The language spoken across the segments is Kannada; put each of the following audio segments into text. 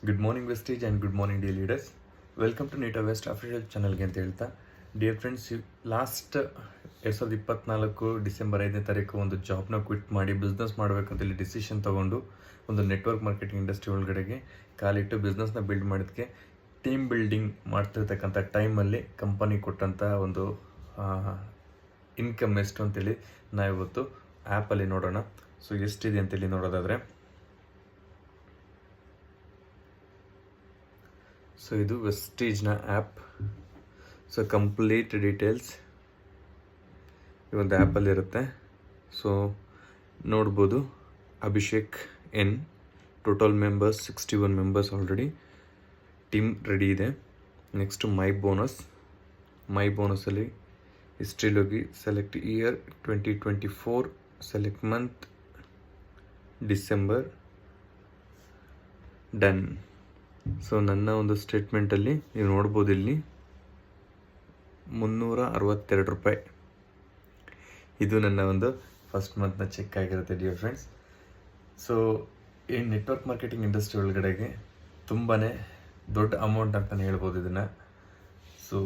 Good morning Vestige and good morning dear leaders. Welcome to ನೇಟರ್ ವೆಸ್ಟ್ ಅಫಿಷಿಯಲ್ ಚಾನಲ್ಗೆ ಅಂತ ಹೇಳ್ತಾ, ಡಿಯರ್ ಫ್ರೆಂಡ್ಸ್, ಲಾಸ್ಟ್ 2024 ಡಿಸೆಂಬರ್ 5ನೇ ತಾರೀಕು ಒಂದು ಜಾಬ್ನ ಕ್ವಿಟ್ ಮಾಡಿ ಬಿಸ್ನೆಸ್ ಮಾಡಬೇಕಂತೇಳಿ ಡಿಸಿಷನ್ ತೊಗೊಂಡು ಒಂದು ನೆಟ್ವರ್ಕ್ ಮಾರ್ಕೆಟಿಂಗ್ ಇಂಡಸ್ಟ್ರಿ ಒಳಗಡೆಗೆ ಕಾಲಿಟ್ಟು ಬಿಸ್ನೆಸ್ನ ಬಿಲ್ಡ್ ಮಾಡೋದಕ್ಕೆ ಟೀಮ್ ಬಿಲ್ಡಿಂಗ್ ಮಾಡ್ತಿರ್ತಕ್ಕಂಥ ಟೈಮಲ್ಲಿ ಕಂಪನಿ ಕೊಟ್ಟಂಥ ಒಂದು ಇನ್ಕಮ್ ಎಷ್ಟು ಅಂತೇಳಿ ನಾವಿವತ್ತು ಆ್ಯಪಲ್ಲಿ ನೋಡೋಣ. ಸೊ ಎಷ್ಟಿದೆ ಅಂತೇಳಿ ನೋಡೋದಾದರೆ, ಸೊ ಇದು ವೆಸ್ಟೇಜ್ನ ಆ್ಯಪ್. ಸೊ ಕಂಪ್ಲೀಟ್ ಡೀಟೇಲ್ಸ್ ಈ ಒಂದು ಆ್ಯಪಲ್ಲಿರುತ್ತೆ. ಸೊ ನೋಡ್ಬೋದು, Abhishek N, total members 61 members already, team ready ಇದೆ. ನೆಕ್ಸ್ಟು ಮೈ ಬೋನಸಲ್ಲಿ ಹಿಸ್ಟ್ರಿಲೋಗಿ select year 2024, select month December, done. So ನನ್ನ ಒಂದು ಸ್ಟೇಟ್ಮೆಂಟಲ್ಲಿ ನೀವು ನೋಡ್ಬೋದು, ಇಲ್ಲಿ 362 ರೂಪಾಯಿ ಇದು ನನ್ನ ಒಂದು ಫಸ್ಟ್ ಮಂತ್ನ ಚೆಕ್ ಆಗಿರುತ್ತೆ ಡಿಯರ್ ಫ್ರೆಂಡ್ಸ್. ಸೊ ಈ ನೆಟ್ವರ್ಕ್ ಮಾರ್ಕೆಟಿಂಗ್ ಇಂಡಸ್ಟ್ರಿ ಒಳಗಡೆಗೆ ತುಂಬಾ ದೊಡ್ಡ ಅಮೌಂಟ್ ಅಂತಲೇ ಹೇಳ್ಬೋದು ಇದನ್ನು. ಸೊ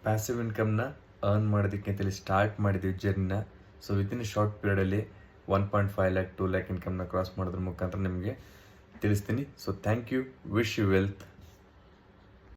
ಪ್ಯಾಸಿವ್ ಇನ್ಕಮ್ನ ಅರ್ನ್ ಮಾಡೋದಕ್ಕೆ ಅಂತೇಳಿ ಸ್ಟಾರ್ಟ್ ಮಾಡಿದ್ವಿ ಜರ್ನಿನ. ಸೊ ವಿತಿನ್ ಶಾರ್ಟ್ ಪೀರಿಯಡಲ್ಲಿ 1.5 lakh 2 lakh ಇನ್ಕಮ್ನ ಕ್ರಾಸ್ ಮಾಡೋದ್ರ ಮುಖಾಂತರ ನಿಮಗೆ ತಿಳಿಸ್ತೀನಿ. So thank you, wish you wealth.